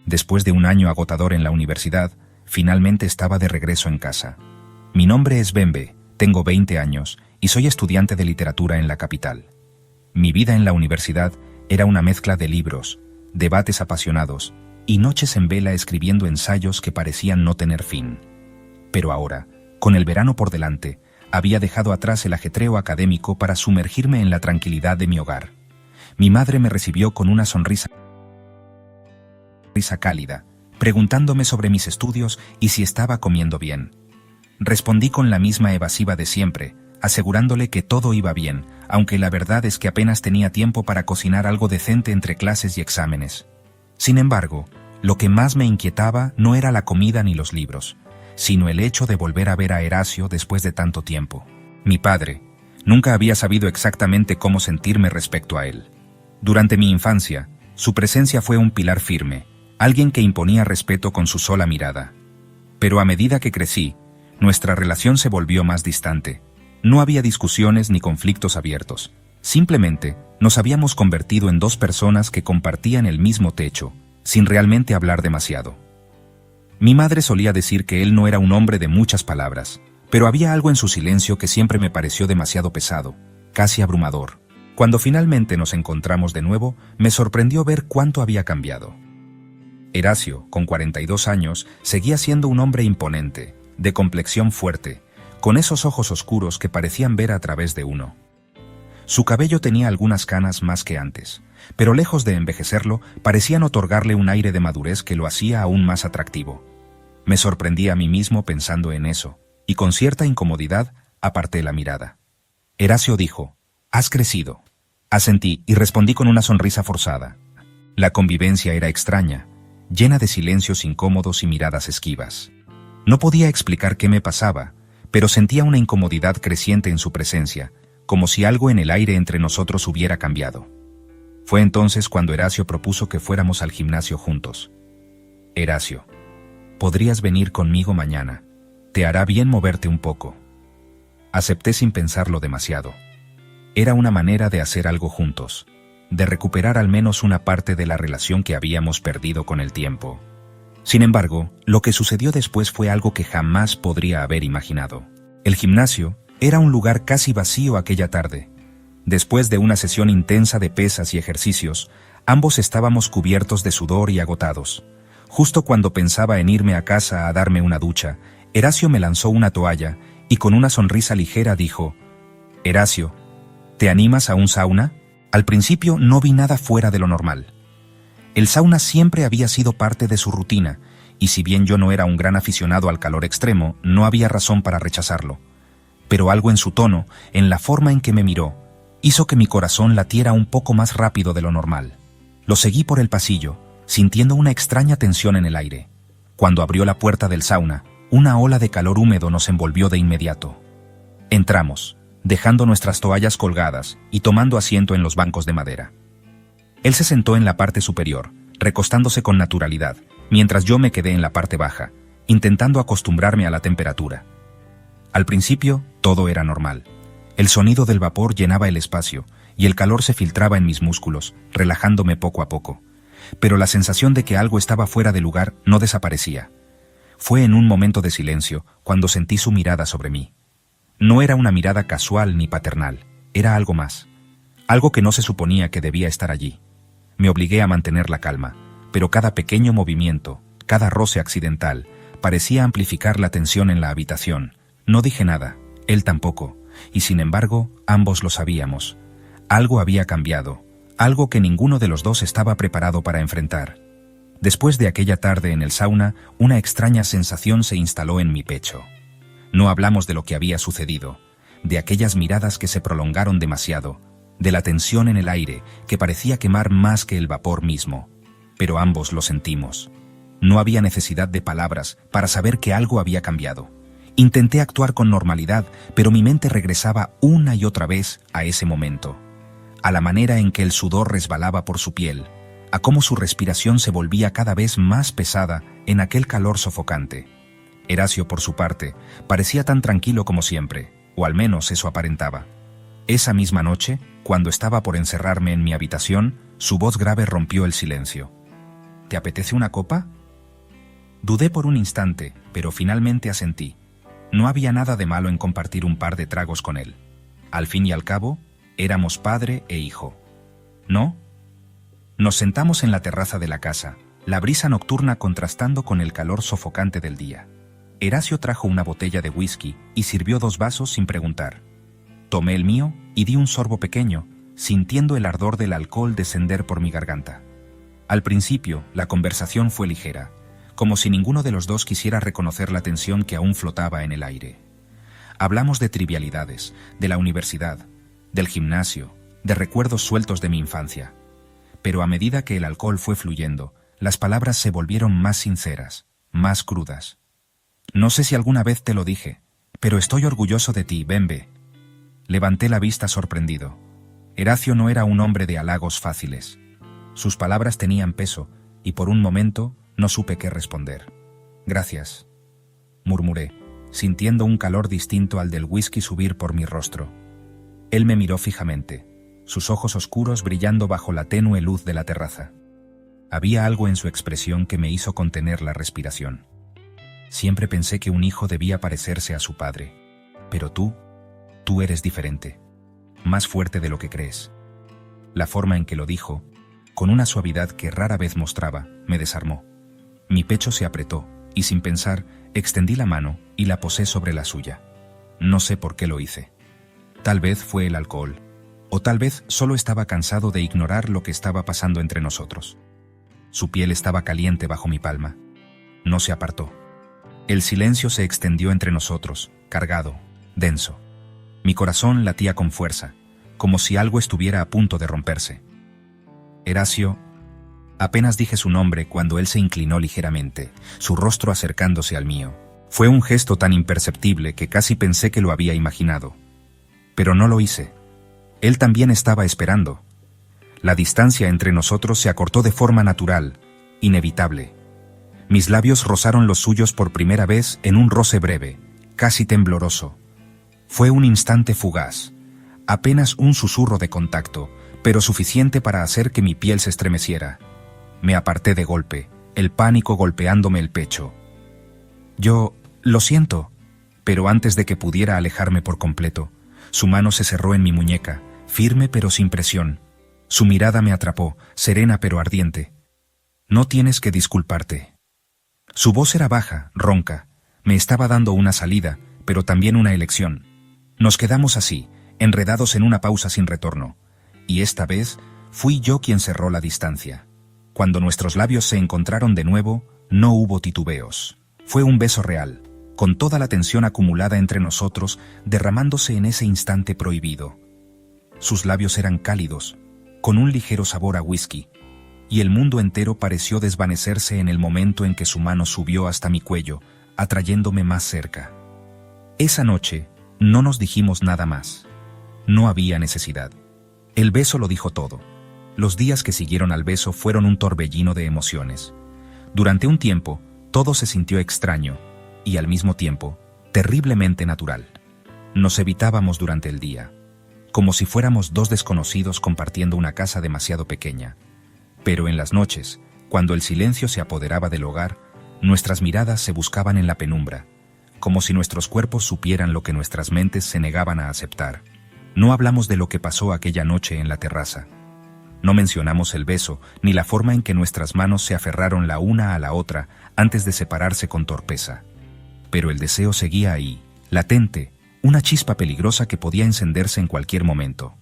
Después de un año agotador en la universidad, finalmente estaba de regreso en casa. Mi nombre es Bembe, tengo 20 años y soy estudiante de literatura en la capital. Mi vida en la universidad era una mezcla de libros, debates apasionados y noches en vela escribiendo ensayos que parecían no tener fin. Pero ahora, con el verano por delante, había dejado atrás el ajetreo académico para sumergirme en la tranquilidad de mi hogar. Mi madre me recibió con una sonrisa cálida, preguntándome sobre mis estudios y si estaba comiendo bien. Respondí con la misma evasiva de siempre, asegurándole que todo iba bien, aunque la verdad es que apenas tenía tiempo para cocinar algo decente entre clases y exámenes. Sin embargo, lo que más me inquietaba no era la comida ni los libros, sino el hecho de volver a ver a Eracio después de tanto tiempo. Mi padre. Nunca había sabido exactamente cómo sentirme respecto a él. Durante mi infancia, su presencia fue un pilar firme, alguien que imponía respeto con su sola mirada. Pero a medida que crecí, nuestra relación se volvió más distante. No había discusiones ni conflictos abiertos. Simplemente, nos habíamos convertido en dos personas que compartían el mismo techo, sin realmente hablar demasiado. Mi madre solía decir que él no era un hombre de muchas palabras, pero había algo en su silencio que siempre me pareció demasiado pesado, casi abrumador. Cuando finalmente nos encontramos de nuevo, me sorprendió ver cuánto había cambiado. Eracio, con 42 años, seguía siendo un hombre imponente, de complexión fuerte, con esos ojos oscuros que parecían ver a través de uno. Su cabello tenía algunas canas más que antes, pero lejos de envejecerlo, parecían otorgarle un aire de madurez que lo hacía aún más atractivo. Me sorprendí a mí mismo pensando en eso, y con cierta incomodidad aparté la mirada. Eracio dijo: «Has crecido». Asentí y respondí con una sonrisa forzada. La convivencia era extraña, llena de silencios incómodos y miradas esquivas. No podía explicar qué me pasaba, pero sentía una incomodidad creciente en su presencia, como si algo en el aire entre nosotros hubiera cambiado. Fue entonces cuando Eracio propuso que fuéramos al gimnasio juntos. «Eracio, podrías venir conmigo mañana. Te hará bien moverte un poco». Acepté sin pensarlo demasiado. Era una manera de hacer algo juntos, de recuperar al menos una parte de la relación que habíamos perdido con el tiempo. Sin embargo, lo que sucedió después fue algo que jamás podría haber imaginado. El gimnasio era un lugar casi vacío aquella tarde. Después de una sesión intensa de pesas y ejercicios, ambos estábamos cubiertos de sudor y agotados. Justo cuando pensaba en irme a casa a darme una ducha, Eracio me lanzó una toalla y con una sonrisa ligera dijo: «Eracio, ¿te animas a un sauna?». Al principio no vi nada fuera de lo normal. El sauna siempre había sido parte de su rutina, y si bien yo no era un gran aficionado al calor extremo, no había razón para rechazarlo. Pero algo en su tono, en la forma en que me miró, hizo que mi corazón latiera un poco más rápido de lo normal. Lo seguí por el pasillo, sintiendo una extraña tensión en el aire. Cuando abrió la puerta del sauna, una ola de calor húmedo nos envolvió de inmediato. Entramos, dejando nuestras toallas colgadas y tomando asiento en los bancos de madera. Él se sentó en la parte superior, recostándose con naturalidad, mientras yo me quedé en la parte baja, intentando acostumbrarme a la temperatura. Al principio, todo era normal. El sonido del vapor llenaba el espacio, y el calor se filtraba en mis músculos, relajándome poco a poco. Pero la sensación de que algo estaba fuera de lugar no desaparecía. Fue en un momento de silencio cuando sentí su mirada sobre mí. No era una mirada casual ni paternal, era algo más. Algo que no se suponía que debía estar allí. Me obligué a mantener la calma, pero cada pequeño movimiento, cada roce accidental, parecía amplificar la tensión en la habitación. No dije nada, él tampoco, y sin embargo, ambos lo sabíamos. Algo había cambiado, algo que ninguno de los dos estaba preparado para enfrentar. Después de aquella tarde en el sauna, una extraña sensación se instaló en mi pecho. No hablamos de lo que había sucedido, de aquellas miradas que se prolongaron demasiado, de la tensión en el aire que parecía quemar más que el vapor mismo. Pero ambos lo sentimos. No había necesidad de palabras para saber que algo había cambiado. Intenté actuar con normalidad, pero mi mente regresaba una y otra vez a ese momento, a la manera en que el sudor resbalaba por su piel, a cómo su respiración se volvía cada vez más pesada en aquel calor sofocante. Eracio, por su parte, parecía tan tranquilo como siempre, o al menos eso aparentaba. Esa misma noche, cuando estaba por encerrarme en mi habitación, su voz grave rompió el silencio. ¿Te apetece una copa? Dudé por un instante, pero finalmente asentí. No había nada de malo en compartir un par de tragos con él. Al fin y al cabo, éramos padre e hijo. ¿No? Nos sentamos en la terraza de la casa, la brisa nocturna contrastando con el calor sofocante del día. Eracio trajo una botella de whisky y sirvió 2 vasos sin preguntar. Tomé el mío y di un sorbo pequeño, sintiendo el ardor del alcohol descender por mi garganta. Al principio, la conversación fue ligera, como si ninguno de los dos quisiera reconocer la tensión que aún flotaba en el aire. Hablamos de trivialidades, de la universidad, del gimnasio, de recuerdos sueltos de mi infancia. Pero a medida que el alcohol fue fluyendo, las palabras se volvieron más sinceras, más crudas. No sé si alguna vez te lo dije, pero estoy orgulloso de ti, Bembe. Levanté la vista sorprendido. Eracio no era un hombre de halagos fáciles. Sus palabras tenían peso, y por un momento no supe qué responder. Gracias, murmuré, sintiendo un calor distinto al del whisky subir por mi rostro. Él me miró fijamente, sus ojos oscuros brillando bajo la tenue luz de la terraza. Había algo en su expresión que me hizo contener la respiración. Siempre pensé que un hijo debía parecerse a su padre. Pero tú eres diferente, más fuerte de lo que crees. La forma en que lo dijo, con una suavidad que rara vez mostraba, me desarmó. Mi pecho se apretó, y sin pensar, extendí la mano y la posé sobre la suya. No sé por qué lo hice. Tal vez fue el alcohol, o tal vez solo estaba cansado de ignorar lo que estaba pasando entre nosotros. Su piel estaba caliente bajo mi palma. No se apartó. El silencio se extendió entre nosotros, cargado, denso. Mi corazón latía con fuerza, como si algo estuviera a punto de romperse. Eracio. Apenas dije su nombre cuando él se inclinó ligeramente, su rostro acercándose al mío. Fue un gesto tan imperceptible que casi pensé que lo había imaginado. Pero no lo hice. Él también estaba esperando. La distancia entre nosotros se acortó de forma natural, inevitable. Mis labios rozaron los suyos por primera vez en un roce breve, casi tembloroso. Fue un instante fugaz, apenas un susurro de contacto, pero suficiente para hacer que mi piel se estremeciera. Me aparté de golpe, el pánico golpeándome el pecho. Lo siento, pero antes de que pudiera alejarme por completo, su mano se cerró en mi muñeca, firme pero sin presión. Su mirada me atrapó, serena pero ardiente. No tienes que disculparte. Su voz era baja, ronca. Me estaba dando una salida, pero también una elección. Nos quedamos así, enredados en una pausa sin retorno. Y esta vez, fui yo quien cerró la distancia. Cuando nuestros labios se encontraron de nuevo, no hubo titubeos. Fue un beso real, con toda la tensión acumulada entre nosotros, derramándose en ese instante prohibido. Sus labios eran cálidos, con un ligero sabor a whisky, y el mundo entero pareció desvanecerse en el momento en que su mano subió hasta mi cuello, atrayéndome más cerca. Esa noche, no nos dijimos nada más. No había necesidad. El beso lo dijo todo. Los días que siguieron al beso fueron un torbellino de emociones. Durante un tiempo, todo se sintió extraño, y al mismo tiempo, terriblemente natural. Nos evitábamos durante el día, como si fuéramos 2 desconocidos compartiendo una casa demasiado pequeña. Pero en las noches, cuando el silencio se apoderaba del hogar, nuestras miradas se buscaban en la penumbra, como si nuestros cuerpos supieran lo que nuestras mentes se negaban a aceptar. No hablamos de lo que pasó aquella noche en la terraza. No mencionamos el beso, ni la forma en que nuestras manos se aferraron la una a la otra antes de separarse con torpeza. Pero el deseo seguía ahí, latente, una chispa peligrosa que podía encenderse en cualquier momento.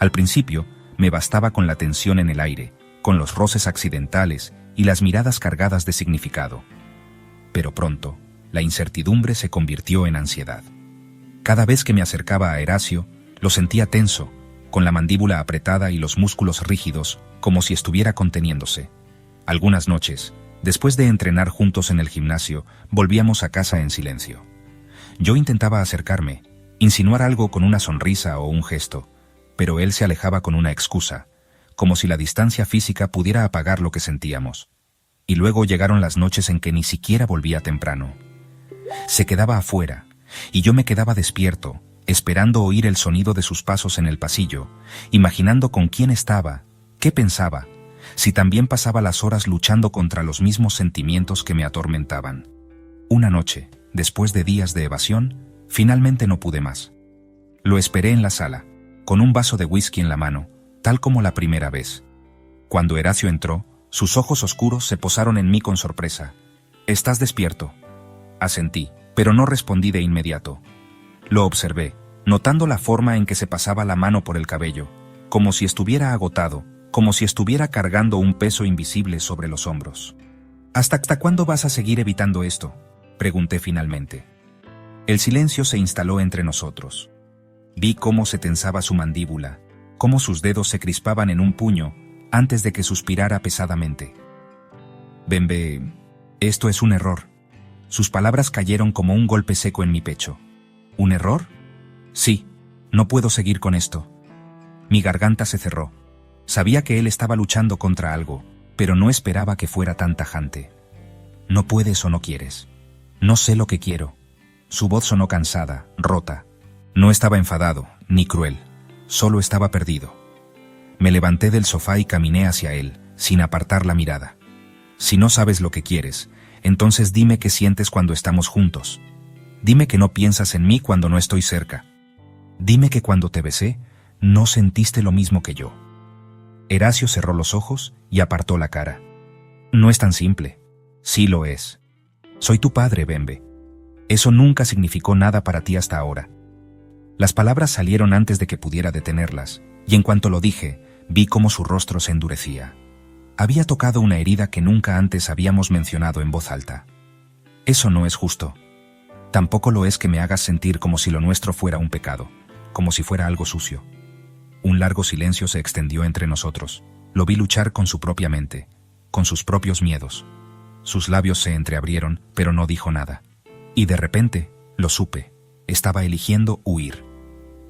Al principio, me bastaba con la tensión en el aire, con los roces accidentales y las miradas cargadas de significado. Pero pronto, la incertidumbre se convirtió en ansiedad. Cada vez que me acercaba a Eracio, lo sentía tenso, con la mandíbula apretada y los músculos rígidos, como si estuviera conteniéndose. Algunas noches, después de entrenar juntos en el gimnasio, volvíamos a casa en silencio. Yo intentaba acercarme, insinuar algo con una sonrisa o un gesto, pero él se alejaba con una excusa, como si la distancia física pudiera apagar lo que sentíamos. Y luego llegaron las noches en que ni siquiera volvía temprano. Se quedaba afuera, y yo me quedaba despierto, esperando oír el sonido de sus pasos en el pasillo, imaginando con quién estaba, qué pensaba, si también pasaba las horas luchando contra los mismos sentimientos que me atormentaban. Una noche, después de días de evasión, finalmente no pude más. Lo esperé en la sala, con un vaso de whisky en la mano, tal como la primera vez. Cuando Horacio entró, sus ojos oscuros se posaron en mí con sorpresa. «¿Estás despierto?». Asentí, pero no respondí de inmediato. Lo observé, notando la forma en que se pasaba la mano por el cabello, como si estuviera agotado, como si estuviera cargando un peso invisible sobre los hombros. ¿Hasta cuándo vas a seguir evitando esto?, pregunté finalmente. El silencio se instaló entre nosotros. Vi cómo se tensaba su mandíbula, cómo sus dedos se crispaban en un puño antes de que suspirara pesadamente. «Bembe, esto es un error». Sus palabras cayeron como un golpe seco en mi pecho. ¿Un error? Sí, no puedo seguir con esto. Mi garganta se cerró. Sabía que él estaba luchando contra algo, pero no esperaba que fuera tan tajante. «No puedes o no quieres. No sé lo que quiero». Su voz sonó cansada, rota. No estaba enfadado, ni cruel. Solo estaba perdido. Me levanté del sofá y caminé hacia él, sin apartar la mirada. «Si no sabes lo que quieres, entonces dime qué sientes cuando estamos juntos. Dime que no piensas en mí cuando no estoy cerca. Dime que cuando te besé, no sentiste lo mismo que yo». Horacio cerró los ojos y apartó la cara. «No es tan simple». «Sí lo es. Soy tu padre, Bembe. Eso nunca significó nada para ti hasta ahora». Las palabras salieron antes de que pudiera detenerlas, y en cuanto lo dije, vi cómo su rostro se endurecía. Había tocado una herida que nunca antes habíamos mencionado en voz alta. «Eso no es justo. Tampoco lo es que me hagas sentir como si lo nuestro fuera un pecado, como si fuera algo sucio». Un largo silencio se extendió entre nosotros. Lo vi luchar con su propia mente, con sus propios miedos. Sus labios se entreabrieron, pero no dijo nada. Y de repente, lo supe. Estaba eligiendo huir.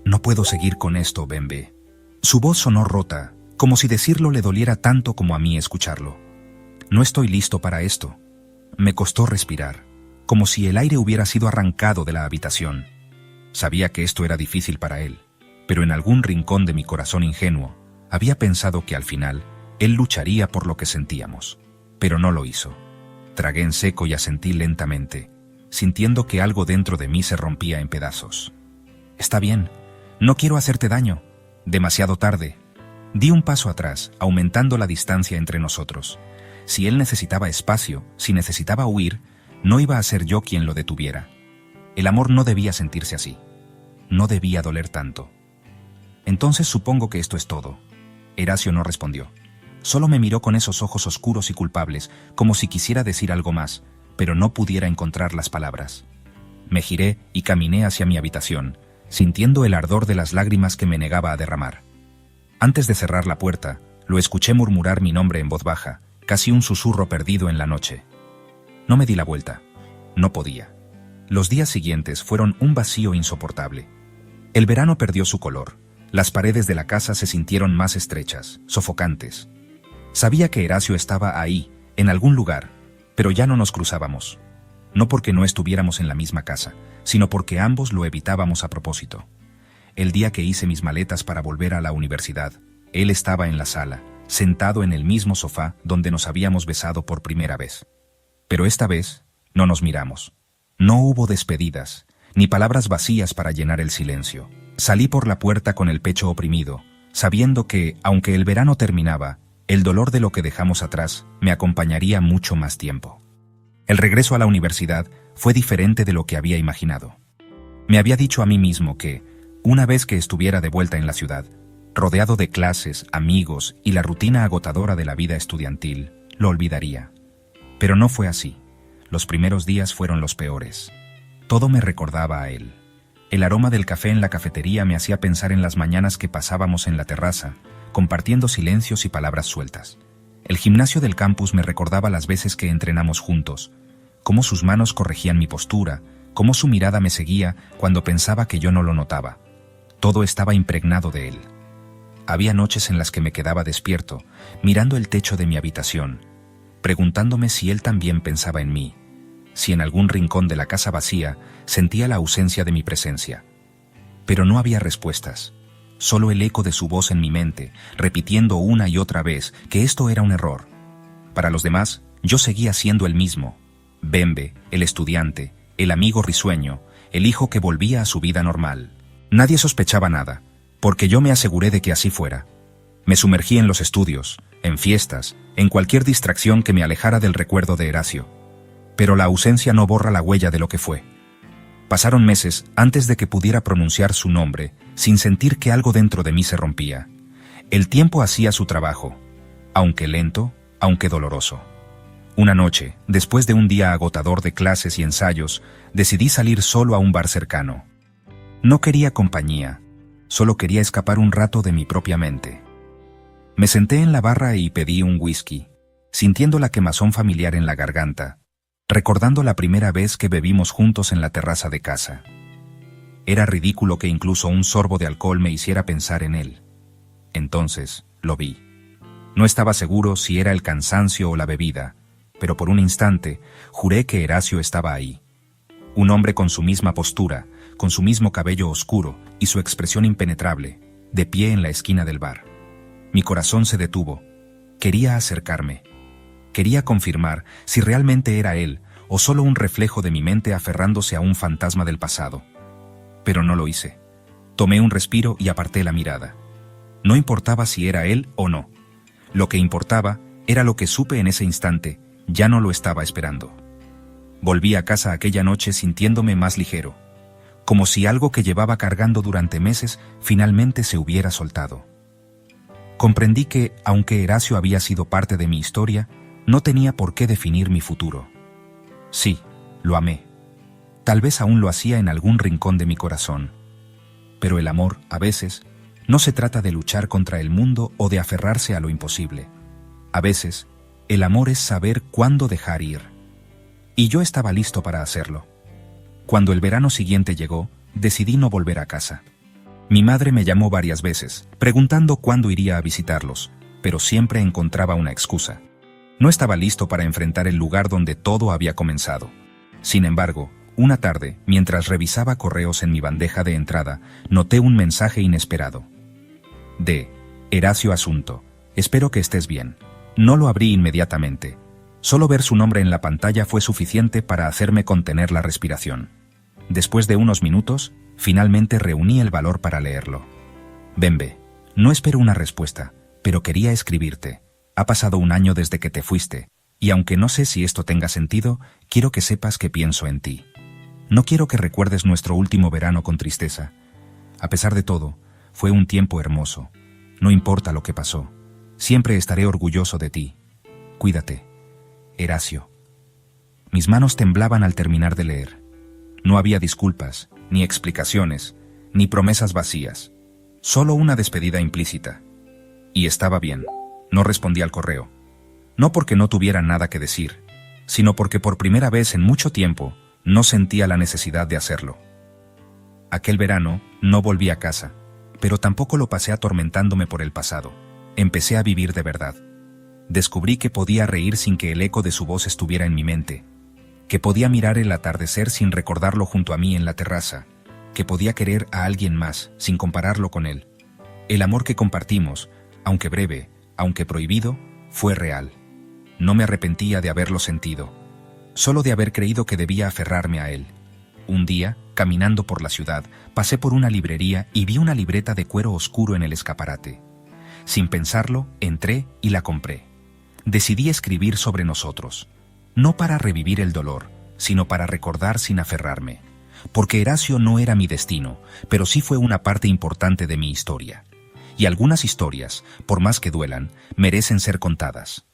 «No puedo seguir con esto, Bembe». Su voz sonó rota, como si decirlo le doliera tanto como a mí escucharlo. «No estoy listo para esto». Me costó respirar, como si el aire hubiera sido arrancado de la habitación. Sabía que esto era difícil para él, pero en algún rincón de mi corazón ingenuo había pensado que al final él lucharía por lo que sentíamos. Pero no lo hizo. Tragué en seco y asentí lentamente, sintiendo que algo dentro de mí se rompía en pedazos. «Está bien, no quiero hacerte daño. Demasiado tarde». Di un paso atrás, aumentando la distancia entre nosotros. Si él necesitaba espacio, si necesitaba huir, no iba a ser yo quien lo detuviera. El amor no debía sentirse así. No debía doler tanto. «Entonces supongo que esto es todo». Horacio no respondió. Solo me miró con esos ojos oscuros y culpables, como si quisiera decir algo más, pero no pudiera encontrar las palabras. Me giré y caminé hacia mi habitación, sintiendo el ardor de las lágrimas que me negaba a derramar. Antes de cerrar la puerta, lo escuché murmurar mi nombre en voz baja, casi un susurro perdido en la noche. No me di la vuelta. No podía. Los días siguientes fueron un vacío insoportable. El verano perdió su color. Las paredes de la casa se sintieron más estrechas, sofocantes. Sabía que Horacio estaba ahí, en algún lugar, pero ya no nos cruzábamos. No porque no estuviéramos en la misma casa, sino porque ambos lo evitábamos a propósito. El día que hice mis maletas para volver a la universidad, él estaba en la sala, sentado en el mismo sofá donde nos habíamos besado por primera vez. Pero esta vez no nos miramos. No hubo despedidas, ni palabras vacías para llenar el silencio. Salí por la puerta con el pecho oprimido, sabiendo que, aunque el verano terminaba, el dolor de lo que dejamos atrás me acompañaría mucho más tiempo. El regreso a la universidad fue diferente de lo que había imaginado. Me había dicho a mí mismo que, una vez que estuviera de vuelta en la ciudad, rodeado de clases, amigos y la rutina agotadora de la vida estudiantil, lo olvidaría. Pero no fue así. Los primeros días fueron los peores. Todo me recordaba a él. El aroma del café en la cafetería me hacía pensar en las mañanas que pasábamos en la terraza, compartiendo silencios y palabras sueltas. El gimnasio del campus me recordaba las veces que entrenamos juntos, cómo sus manos corregían mi postura, cómo su mirada me seguía cuando pensaba que yo no lo notaba. Todo estaba impregnado de él. Había noches en las que me quedaba despierto, mirando el techo de mi habitación, preguntándome si él también pensaba en mí, si en algún rincón de la casa vacía sentía la ausencia de mi presencia. Pero no había respuestas. solo el eco de su voz en mi mente, repitiendo una y otra vez que esto era un error. Para los demás, yo seguía siendo el mismo. Bembe, el estudiante, el amigo risueño, el hijo que volvía a su vida normal. Nadie sospechaba nada, porque yo me aseguré de que así fuera. Me sumergí en los estudios, en fiestas, en cualquier distracción que me alejara del recuerdo de Eracio. Pero la ausencia no borra la huella de lo que fue. Pasaron meses antes de que pudiera pronunciar su nombre, sin sentir que algo dentro de mí se rompía. El tiempo hacía su trabajo, aunque lento, aunque doloroso. Una noche, después de un día agotador de clases y ensayos, decidí salir solo a un bar cercano. No quería compañía, solo quería escapar un rato de mi propia mente. Me senté en la barra y pedí un whisky, sintiendo la quemazón familiar en la garganta, recordando la primera vez que bebimos juntos en la terraza de casa. Era ridículo que incluso un sorbo de alcohol me hiciera pensar en él. Entonces, lo vi. No estaba seguro si era el cansancio o la bebida, pero por un instante juré que Eracio estaba ahí. Un hombre con su misma postura, con su mismo cabello oscuro y su expresión impenetrable, de pie en la esquina del bar. Mi corazón se detuvo. Quería acercarme. Quería confirmar si realmente era él o solo un reflejo de mi mente aferrándose a un fantasma del pasado. Pero no lo hice. Tomé un respiro y aparté la mirada. No importaba si era él o no. Lo que importaba era lo que supe en ese instante. Ya no lo estaba esperando. Volví a casa aquella noche sintiéndome más ligero, como si algo que llevaba cargando durante meses finalmente se hubiera soltado. Comprendí que, aunque Eracio había sido parte de mi historia, no tenía por qué definir mi futuro. Sí, lo amé. Tal vez aún lo hacía en algún rincón de mi corazón. Pero el amor, a veces, no se trata de luchar contra el mundo o de aferrarse a lo imposible. A veces, el amor es saber cuándo dejar ir. Y yo estaba listo para hacerlo. Cuando el verano siguiente llegó, decidí no volver a casa. Mi madre me llamó varias veces, preguntando cuándo iría a visitarlos, pero siempre encontraba una excusa. No estaba listo para enfrentar el lugar donde todo había comenzado. Sin embargo, una tarde, mientras revisaba correos en mi bandeja de entrada, noté un mensaje inesperado. De Eracio Asunto. Espero que estés bien. No lo abrí inmediatamente. Solo ver su nombre en la pantalla fue suficiente para hacerme contener la respiración. Después de unos minutos, finalmente reuní el valor para leerlo. Bembe, no espero una respuesta, pero quería escribirte. Ha pasado un año desde que te fuiste, y aunque no sé si esto tenga sentido, quiero que sepas que pienso en ti. No quiero que recuerdes nuestro último verano con tristeza. A pesar de todo, fue un tiempo hermoso. No importa lo que pasó. Siempre estaré orgulloso de ti. Cuídate. Eracio. Mis manos temblaban al terminar de leer. No había disculpas, ni explicaciones, ni promesas vacías. Solo una despedida implícita. Y estaba bien. No respondí al correo. No porque no tuviera nada que decir, sino porque por primera vez en mucho tiempo no sentía la necesidad de hacerlo. Aquel verano no volví a casa, pero tampoco lo pasé atormentándome por el pasado. Empecé a vivir de verdad. Descubrí que podía reír sin que el eco de su voz estuviera en mi mente, que podía mirar el atardecer sin recordarlo junto a mí en la terraza, que podía querer a alguien más sin compararlo con él. El amor que compartimos, aunque breve, aunque prohibido, fue real. No me arrepentía de haberlo sentido, solo de haber creído que debía aferrarme a él. Un día, caminando por la ciudad, pasé por una librería y vi una libreta de cuero oscuro en el escaparate. Sin pensarlo, entré y la compré. Decidí escribir sobre nosotros, no para revivir el dolor, sino para recordar sin aferrarme. Porque Eracio no era mi destino, pero sí fue una parte importante de mi historia. Y algunas historias, por más que duelan, merecen ser contadas.